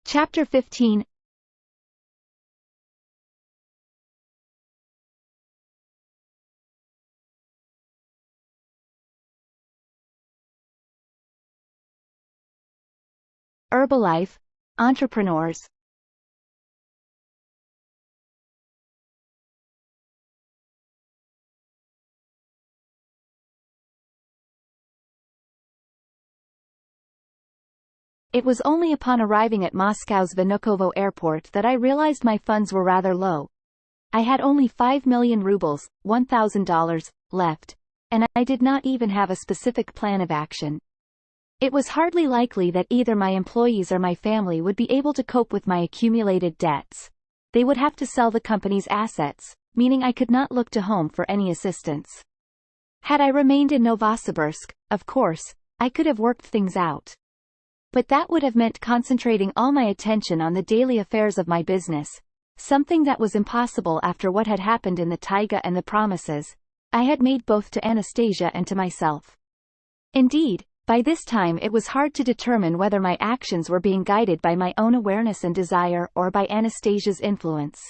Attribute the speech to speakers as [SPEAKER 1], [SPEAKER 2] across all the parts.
[SPEAKER 1] Chapter 15. Herbalife, entrepreneurs. It was only upon arriving at Moscow's Vnukovo airport that I realized my funds were rather low. I had only 5 million rubles, $1,000, left, and I did not even have a specific plan of action. It was hardly likely that either my employees or my family would be able to cope with my accumulated debts. They would have to sell the company's assets, meaning I could not look to home for any assistance. Had I remained in Novosibirsk, of course, I could have worked things out. But that would have meant concentrating all my attention on the daily affairs of my business, something that was impossible after what had happened in the taiga and the promises I had made both to Anastasia and to myself. Indeed, by this time it was hard to determine whether my actions were being guided by my own awareness and desire or by Anastasia's influence.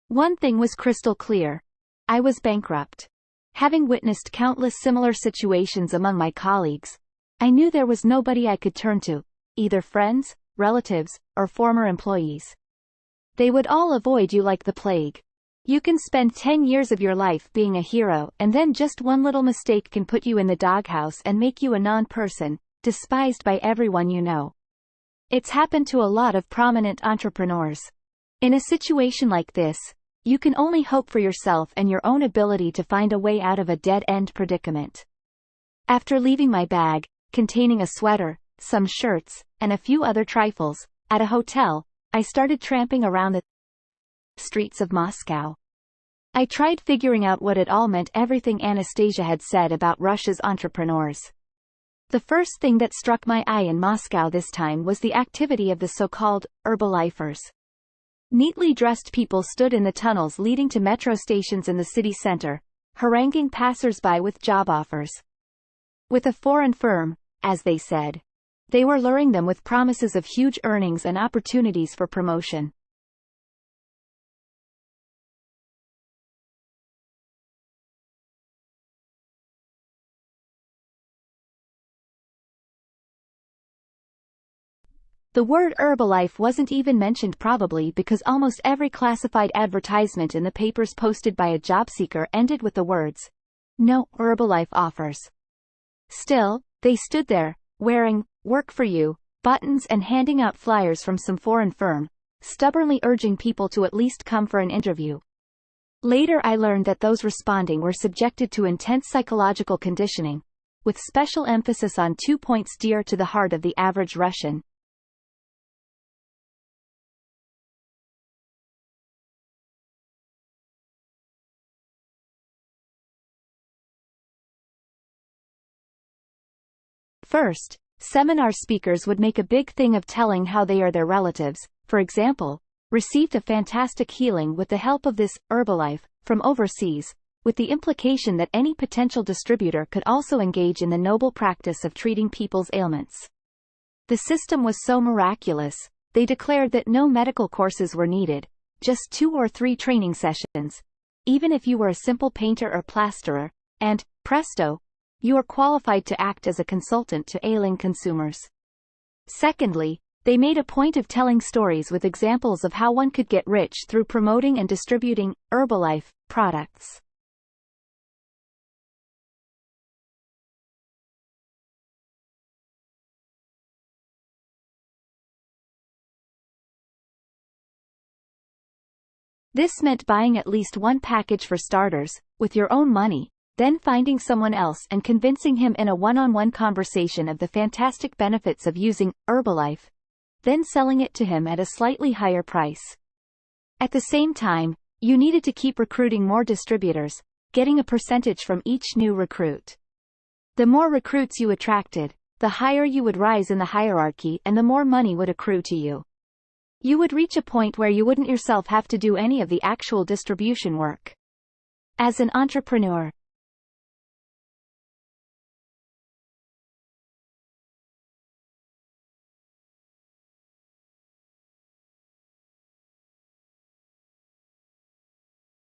[SPEAKER 1] One thing was crystal clear. I was bankrupt. Having witnessed countless similar situations among my colleagues, I knew there was nobody I could turn to, either friends, relatives, or former employees. They would all avoid you like the plague. You can spend 10 years of your life being a hero and then just one little mistake can put you in the doghouse and make you a non-person, despised by everyone you know. It's happened to a lot of prominent entrepreneurs. In a situation like this, you can only hope for yourself and your own ability to find a way out of a dead-end predicament. After leaving my bag, containing a sweater, some shirts, and a few other trifles, at a hotel, I started tramping around the streets of Moscow. I tried figuring out what it all meant, everything Anastasia had said about Russia's entrepreneurs. The first thing that struck my eye in Moscow this time was the activity of the so-called Herbalifers. Neatly dressed people stood in the tunnels leading to metro stations in the city center, haranguing passers-by with job offers. With a foreign firm, as they said. They were luring them with promises of huge earnings and opportunities for promotion. The word Herbalife wasn't even mentioned, probably because almost every classified advertisement in the papers posted by a job seeker ended with the words, "No Herbalife offers." Still, they stood there, wearing "Work for You" buttons and handing out flyers from some foreign firm, stubbornly urging people to at least come for an interview. Later I learned that those responding were subjected to intense psychological conditioning, with special emphasis on 2 points dear to the heart of the average Russian. First, seminar speakers would make a big thing of telling how they or their relatives, for example, received a fantastic healing with the help of this Herbalife from overseas, with the implication that any potential distributor could also engage in the noble practice of treating people's ailments. The system was so miraculous, they declared that no medical courses were needed, just 2 or 3 training sessions, even if you were a simple painter or plasterer, and, presto, you are qualified to act as a consultant to ailing consumers. Secondly, they made a point of telling stories with examples of how one could get rich through promoting and distributing Herbalife products. This meant buying at least one package for starters, with your own money, then finding someone else and convincing him in a one-on-one conversation of the fantastic benefits of using Herbalife, then selling it to him at a slightly higher price. At the same time, you needed to keep recruiting more distributors, getting a percentage from each new recruit. The more recruits you attracted, the higher you would rise in the hierarchy and the more money would accrue to you. You would reach a point where you wouldn't yourself have to do any of the actual distribution work. As an entrepreneur,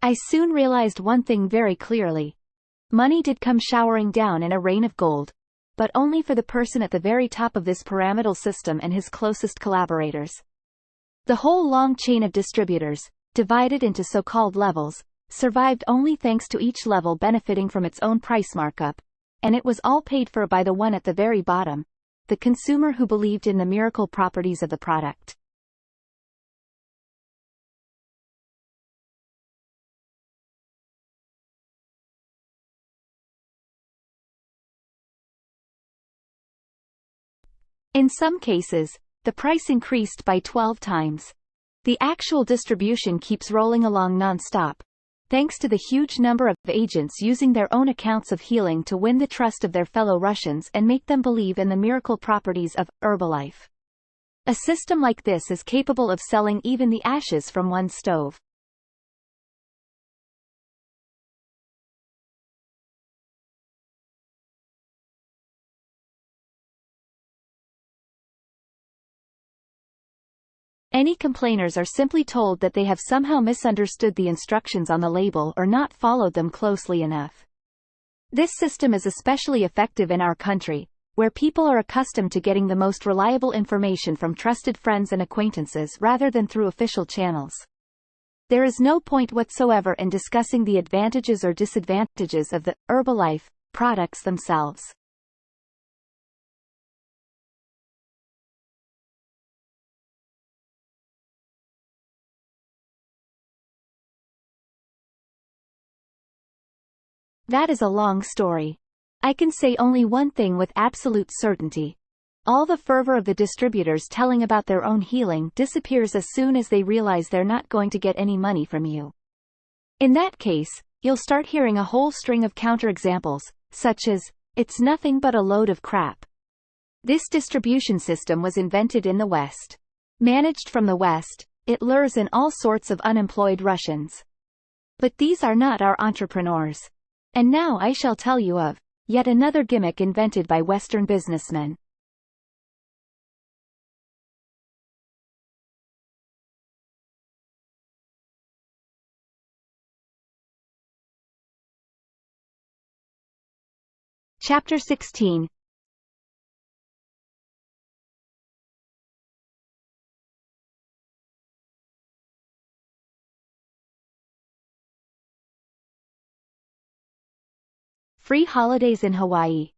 [SPEAKER 1] I soon realized one thing very clearly. Money did come showering down in a rain of gold, but only for the person at the very top of this pyramidal system and his closest collaborators. The whole long chain of distributors, divided into so-called levels, survived only thanks to each level benefiting from its own price markup, and it was all paid for by the one at the very bottom, the consumer who believed in the miracle properties of the product. In some cases, the price increased by 12 times. The actual distribution keeps rolling along non-stop, thanks to the huge number of agents using their own accounts of healing to win the trust of their fellow Russians and make them believe in the miracle properties of Herbalife. A system like this is capable of selling even the ashes from one stove. Any complainers are simply told that they have somehow misunderstood the instructions on the label or not followed them closely enough. This system is especially effective in our country, where people are accustomed to getting the most reliable information from trusted friends and acquaintances rather than through official channels. There is no point whatsoever in discussing the advantages or disadvantages of the Herbalife products themselves. That is a long story. I can say only one thing with absolute certainty. All the fervor of the distributors telling about their own healing disappears as soon as they realize they're not going to get any money from you. In that case, you'll start hearing a whole string of counterexamples, such as, "It's nothing but a load of crap." This distribution system was invented in the West. Managed from the West, it lures in all sorts of unemployed Russians. But these are not our entrepreneurs. And now I shall tell you of yet another gimmick invented by Western businessmen. Chapter 16. Free holidays in Hawaii.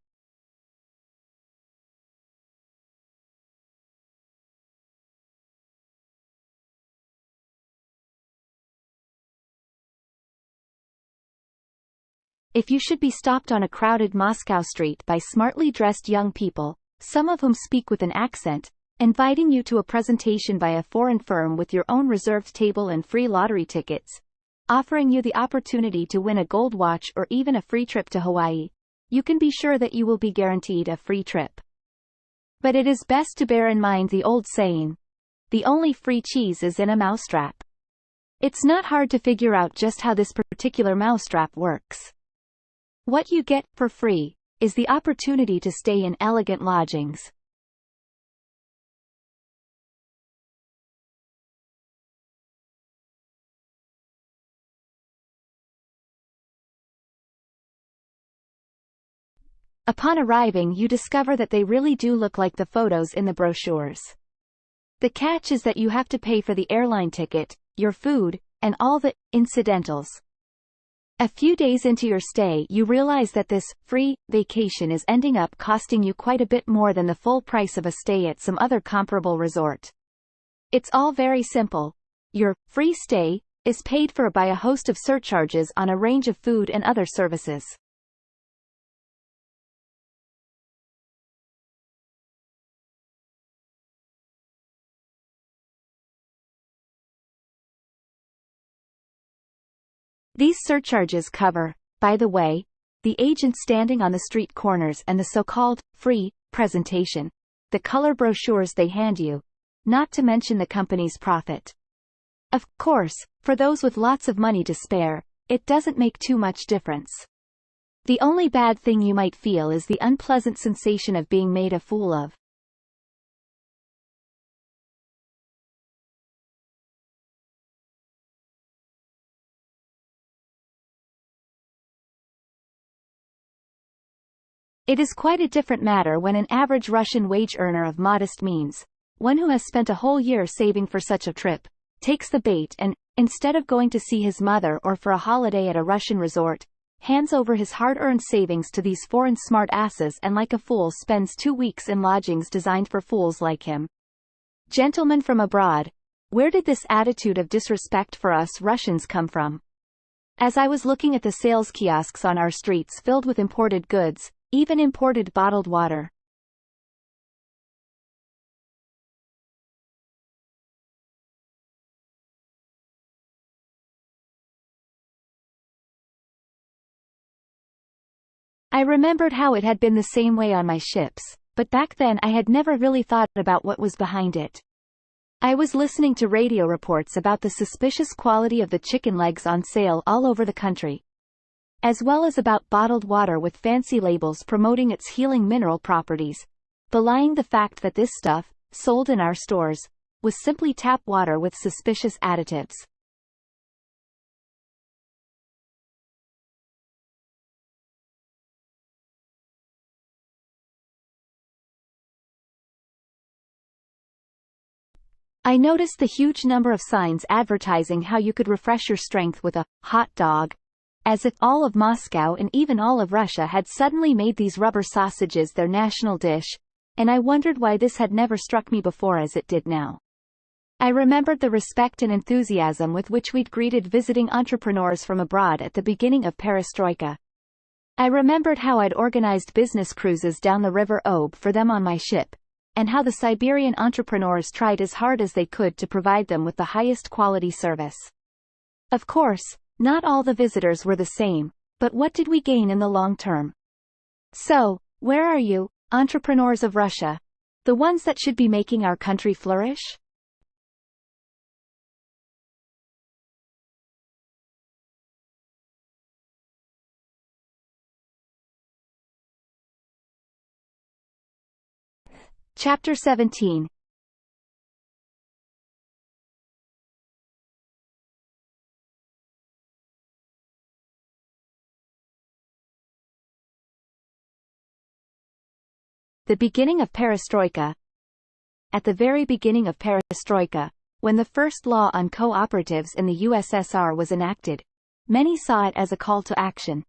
[SPEAKER 1] If you should be stopped on a crowded Moscow street by smartly dressed young people, some of whom speak with an accent, inviting you to a presentation by a foreign firm with your own reserved table and free lottery tickets, offering you the opportunity to win a gold watch or even a free trip to Hawaii, you can be sure that you will be guaranteed a free trip. But it is best to bear in mind the old saying, "The only free cheese is in a mousetrap." It's not hard to figure out just how this particular mousetrap works. What you get, for free, is the opportunity to stay in elegant lodgings. Upon arriving, you discover that they really do look like the photos in the brochures. The catch is that you have to pay for the airline ticket, your food, and all the incidentals. A few days into your stay, you realize that this free vacation is ending up costing you quite a bit more than the full price of a stay at some other comparable resort. It's all very simple. Your free stay is paid for by a host of surcharges on a range of food and other services. These surcharges cover, by the way, the agent standing on the street corners and the so-called free presentation, the color brochures they hand you, not to mention the company's profit. Of course, for those with lots of money to spare, it doesn't make too much difference. The only bad thing you might feel is the unpleasant sensation of being made a fool of. It is quite a different matter when an average Russian wage earner of modest means, one who has spent a whole year saving for such a trip, takes the bait and, instead of going to see his mother or for a holiday at a Russian resort, hands over his hard-earned savings to these foreign smart asses and like a fool spends 2 weeks in lodgings designed for fools like him. Gentlemen from abroad, where did this attitude of disrespect for us Russians come from? As I was looking at the sales kiosks on our streets filled with imported goods, even imported bottled water, I remembered how it had been the same way on my ships, but back then I had never really thought about what was behind it. I was listening to radio reports about the suspicious quality of the chicken legs on sale all over the country, as well as about bottled water with fancy labels promoting its healing mineral properties, belying the fact that this stuff, sold in our stores, was simply tap water with suspicious additives. I noticed the huge number of signs advertising how you could refresh your strength with a hot dog, as if all of Moscow and even all of Russia had suddenly made these rubber sausages their national dish, and I wondered why this had never struck me before as it did now. I remembered the respect and enthusiasm with which we'd greeted visiting entrepreneurs from abroad at the beginning of Perestroika. I remembered how I'd organized business cruises down the River Ob for them on my ship, and how the Siberian entrepreneurs tried as hard as they could to provide them with the highest quality service. Of course, not all the visitors were the same, but what did we gain in the long term? So, where are you, entrepreneurs of Russia? The ones that should be making our country flourish? Chapter 17. The beginning of Perestroika. At the very beginning of Perestroika, when the first law on cooperatives in the USSR was enacted, many saw it as a call to action.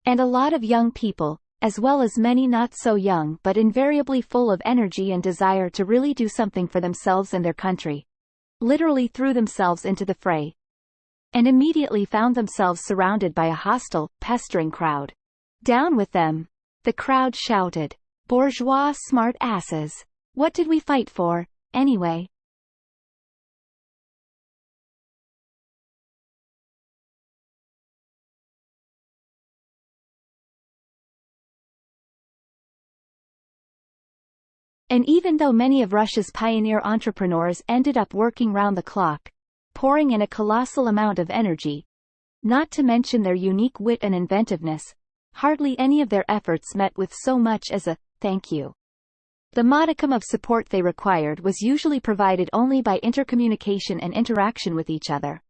[SPEAKER 1] And a lot of young people, as well as many not so young but invariably full of energy and desire to really do something for themselves and their country, literally threw themselves into the fray, and immediately found themselves surrounded by a hostile, pestering crowd. Down with them! The crowd shouted. Bourgeois smart asses! What did we fight for, anyway? And even though many of Russia's pioneer entrepreneurs ended up working round the clock, pouring in a colossal amount of energy, not to mention their unique wit and inventiveness, hardly any of their efforts met with so much as a thank you. The modicum of support they required was usually provided only by intercommunication and interaction with each other.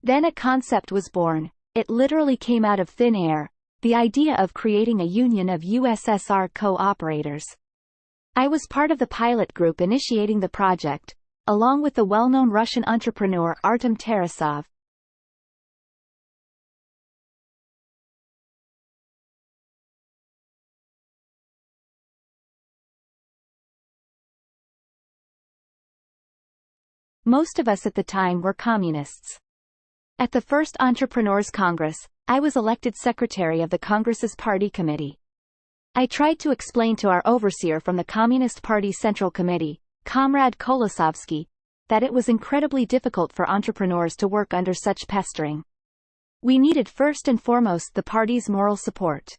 [SPEAKER 1] Then a concept was born. It literally came out of thin air, the idea of creating a union of USSR co-operators. I was part of the pilot group initiating the project, along with the well-known Russian entrepreneur Artem Tarasov. Most of us at the time were communists. At the first Entrepreneurs Congress, I was elected secretary of the Congress's party committee. I tried to explain to our overseer from the Communist Party Central Committee, Comrade Kolosovsky, that it was incredibly difficult for entrepreneurs to work under such pestering. We needed first and foremost the party's moral support.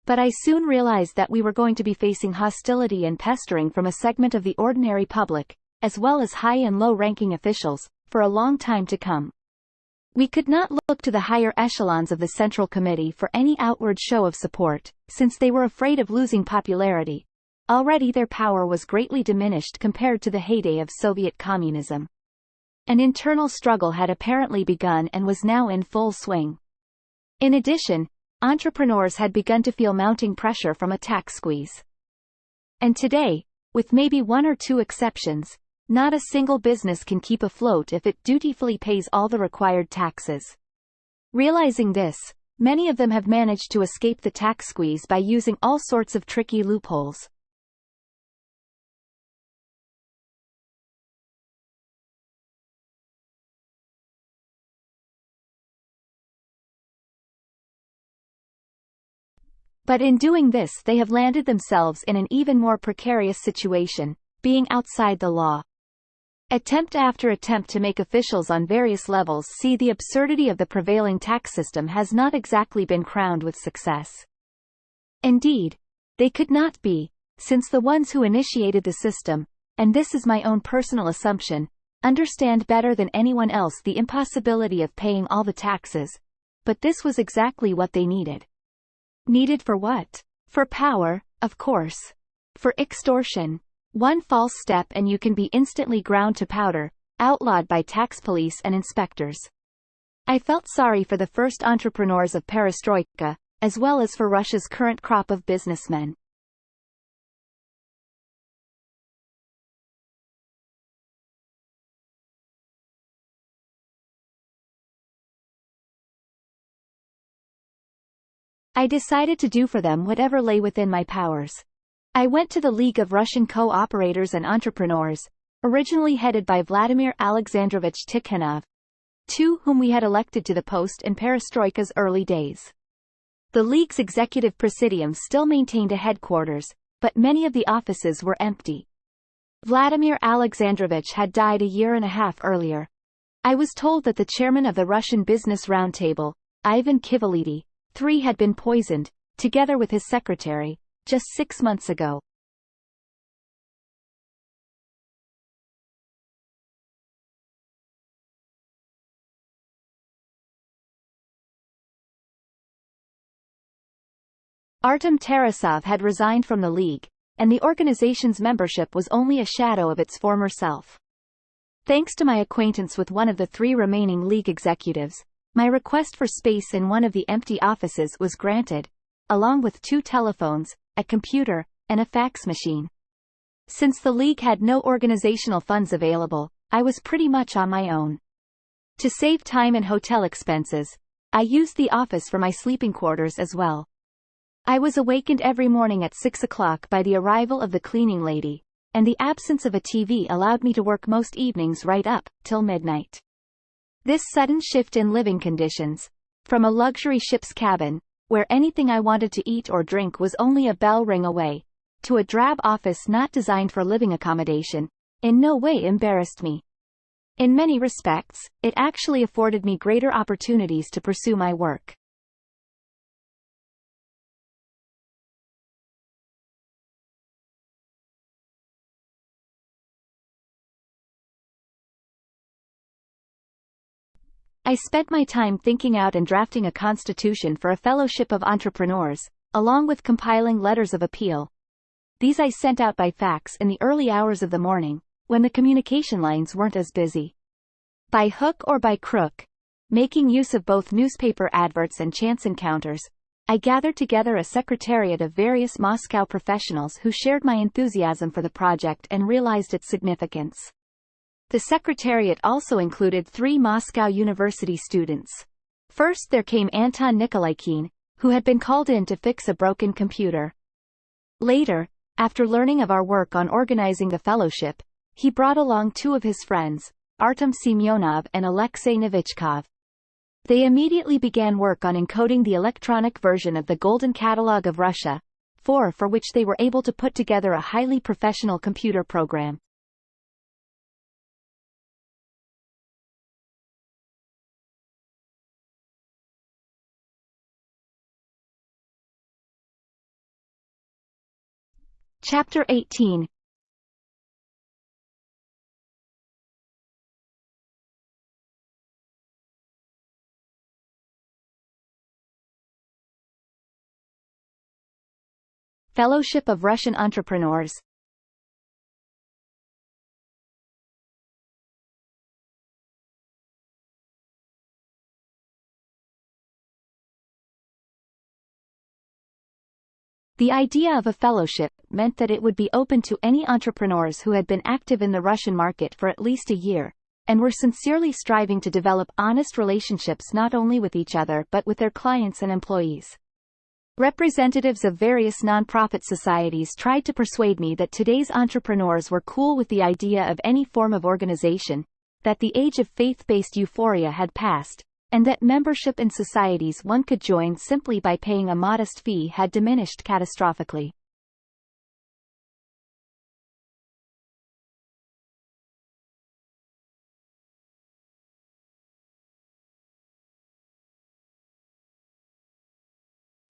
[SPEAKER 1] But I soon realized that we were going to be facing hostility and pestering from a segment of the ordinary public, as well as high and low-ranking officials, for a long time to come. We could not look to the higher echelons of the Central Committee for any outward show of support, since they were afraid of losing popularity. Already their power was greatly diminished compared to the heyday of Soviet communism. An internal struggle had apparently begun and was now in full swing. In addition, entrepreneurs had begun to feel mounting pressure from a tax squeeze. And today, with maybe one or two exceptions, not a single business can keep afloat if it dutifully pays all the required taxes. Realizing this, many of them have managed to escape the tax squeeze by using all sorts of tricky loopholes. But in doing this they have landed themselves in an even more precarious situation, being outside the law. Attempt after attempt to make officials on various levels see the absurdity of the prevailing tax system has not exactly been crowned with success. Indeed, they could not be, since the ones who initiated the system, and this is my own personal assumption, understand better than anyone else the impossibility of paying all the taxes. But this was exactly what they needed. Needed for what? For power, of course. For extortion. One false step and you can be instantly ground to powder, outlawed by tax police and inspectors. I felt sorry for the first entrepreneurs of perestroika, as well as for Russia's current crop of businessmen. I decided to do for them whatever lay within my powers. I went to the League of Russian Co-operators and Entrepreneurs, originally headed by Vladimir Alexandrovich Tikhonov, two whom we had elected to the post in perestroika's early days. The League's executive presidium still maintained a headquarters, but many of the offices were empty. Vladimir Alexandrovich had died a year and a half earlier. I was told that the chairman of the Russian Business Roundtable, Ivan Kivalidi, III had been poisoned, together with his secretary, just 6 months ago. Artem Tarasov had resigned from the League, and the organization's membership was only a shadow of its former self. Thanks to my acquaintance with one of the 3 remaining League executives, my request for space in one of the empty offices was granted, along with 2 telephones, a computer, and a fax machine. Since the League had no organizational funds available, I was pretty much on my own. To save time and hotel expenses, I used the office for my sleeping quarters as well. I was awakened every morning at 6 o'clock by the arrival of the cleaning lady, and the absence of a TV allowed me to work most evenings right up till midnight. This sudden shift in living conditions, from a luxury ship's cabin, where anything I wanted to eat or drink was only a bell ring away, to a drab office not designed for living accommodation, in no way embarrassed me. In many respects, it actually afforded me greater opportunities to pursue my work. I spent my time thinking out and drafting a constitution for a fellowship of entrepreneurs, along with compiling letters of appeal. These I sent out by fax in the early hours of the morning, when the communication lines weren't as busy. By hook or by crook, making use of both newspaper adverts and chance encounters, I gathered together a secretariat of various Moscow professionals who shared my enthusiasm for the project and realized its significance. The secretariat also included 3 Moscow University students. First there came Anton Nikolaikin, who had been called in to fix a broken computer. Later, after learning of our work on organizing the fellowship, he brought along 2 of his friends, Artem Semyonov and Alexei Novichkov. They immediately began work on encoding the electronic version of the Golden Catalogue of Russia, for which they were able to put together a highly professional computer program. Chapter 18. Fellowship of Russian Entrepreneurs. The idea of a fellowship meant that it would be open to any entrepreneurs who had been active in the Russian market for at least a year, and were sincerely striving to develop honest relationships not only with each other but with their clients and employees. Representatives of various nonprofit societies tried to persuade me that today's entrepreneurs were cool with the idea of any form of organization, that the age of faith-based euphoria had passed, and that membership in societies one could join simply by paying a modest fee had diminished catastrophically.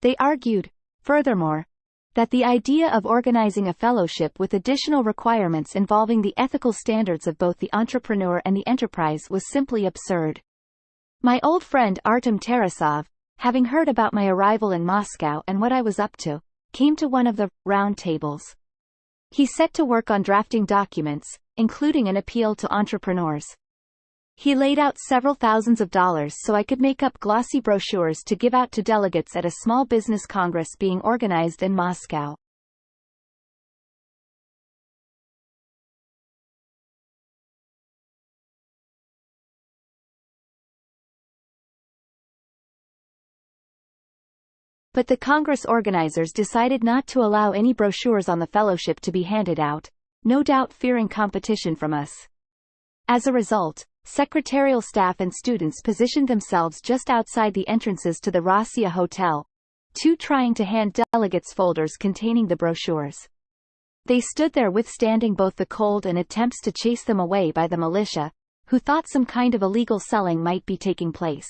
[SPEAKER 1] They argued, furthermore, that the idea of organizing a fellowship with additional requirements involving the ethical standards of both the entrepreneur and the enterprise was simply absurd. My old friend Artem Tarasov, having heard about my arrival in Moscow and what I was up to, came to one of the round tables. He set to work on drafting documents, including an appeal to entrepreneurs. He laid out several thousands of dollars so I could make up glossy brochures to give out to delegates at a small business congress being organized in Moscow. But the Congress organizers decided not to allow any brochures on the fellowship to be handed out, no doubt fearing competition from us. As a result, secretarial staff and students positioned themselves just outside the entrances to the Rossiya Hotel, trying to hand delegates folders containing the brochures. They stood there withstanding both the cold and attempts to chase them away by the militia, who thought some kind of illegal selling might be taking place.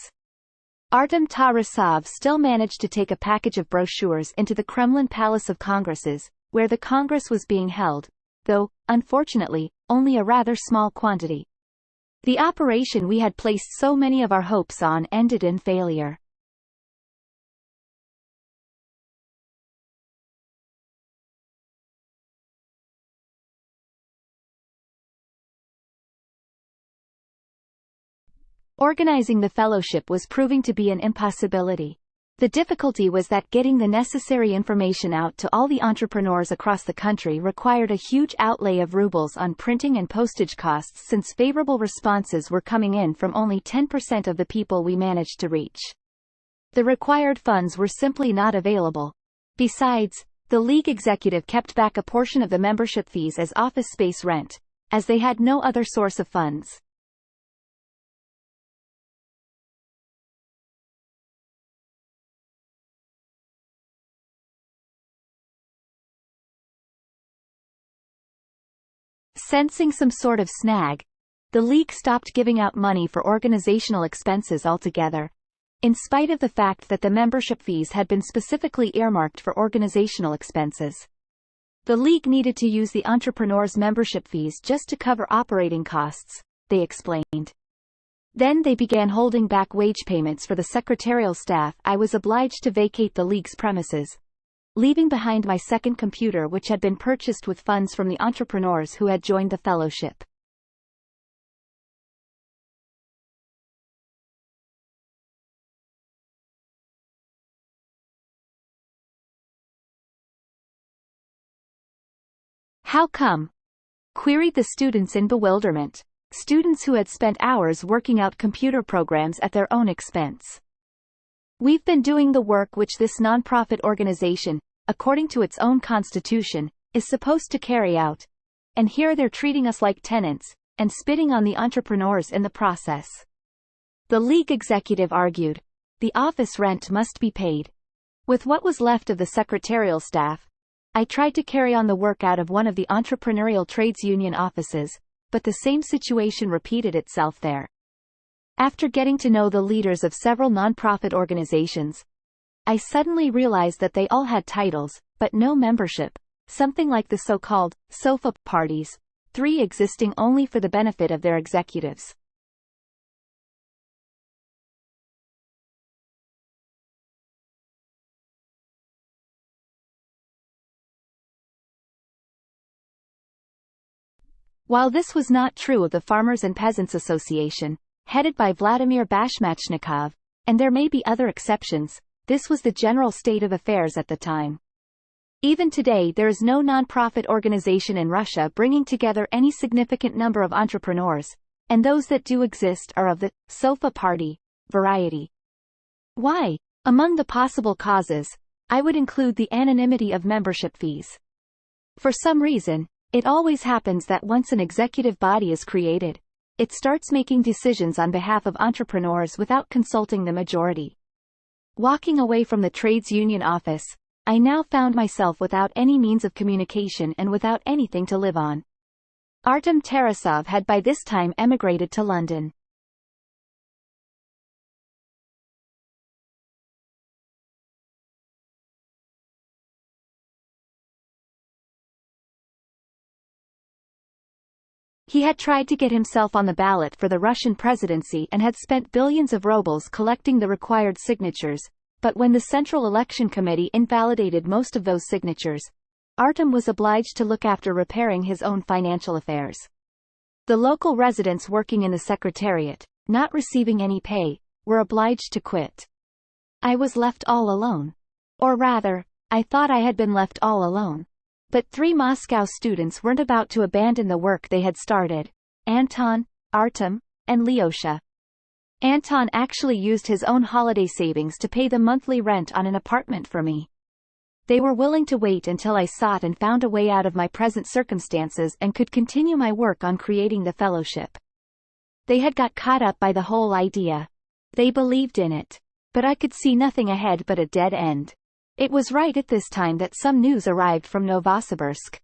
[SPEAKER 1] Artem Tarasov still managed to take a package of brochures into the Kremlin Palace of Congresses, where the Congress was being held, though, unfortunately, only a rather small quantity. The operation we had placed so many of our hopes on ended in failure. Organizing the fellowship was proving to be an impossibility. The difficulty was that getting the necessary information out to all the entrepreneurs across the country required a huge outlay of rubles on printing and postage costs, since favorable responses were coming in from only 10% of the people we managed to reach. The required funds were simply not available. Besides, the League executive kept back a portion of the membership fees as office space rent, as they had no other source of funds. Sensing some sort of snag, the League stopped giving out money for organizational expenses altogether, in spite of the fact that the membership fees had been specifically earmarked for organizational expenses. The League needed to use the entrepreneurs' membership fees just to cover operating costs, they explained. Then they began holding back wage payments for the secretarial staff. I was obliged to vacate the League's premises, leaving behind my second computer, which had been purchased with funds from the entrepreneurs who had joined the fellowship. How come? Queried the students in bewilderment. Students who had spent hours working out computer programs at their own expense. We've been doing the work which this nonprofit organization, according to its own constitution, is supposed to carry out, and here they're treating us like tenants, and spitting on the entrepreneurs in the process. The League executive argued. The office rent must be paid. With what was left of the secretarial staff, I tried to carry on the work out of one of the entrepreneurial trades union offices, but the same situation repeated itself there. After getting to know the leaders of several nonprofit organizations, I suddenly realized that they all had titles, but no membership, something like the so-called sofa parties, 3 existing only for the benefit of their executives. While this was not true of the Farmers and Peasants Association, headed by Vladimir Bashmachnikov, and there may be other exceptions, this was the general state of affairs at the time. Even today there is no non-profit organization in Russia bringing together any significant number of entrepreneurs, and those that do exist are of the sofa party variety. Why? Among the possible causes, I would include the anonymity of membership fees. For some reason, it always happens that once an executive body is created, it starts making decisions on behalf of entrepreneurs without consulting the majority. Walking away from the trades union office, I now found myself without any means of communication and without anything to live on. Artem Tarasov had by this time emigrated to London. He had tried to get himself on the ballot for the Russian presidency and had spent billions of rubles collecting the required signatures, but when the Central Election Committee invalidated most of those signatures, Artem was obliged to look after repairing his own financial affairs. The local residents working in the secretariat, not receiving any pay, were obliged to quit. I was left all alone. Or rather, I thought I had been left all alone. But 3 Moscow students weren't about to abandon the work they had started: Anton, Artem, and Lyosha. Anton actually used his own holiday savings to pay the monthly rent on an apartment for me. They were willing to wait until I sought and found a way out of my present circumstances and could continue my work on creating the fellowship. They had got caught up by the whole idea. They believed in it. But I could see nothing ahead but a dead end. It was right at this time that some news arrived from Novosibirsk.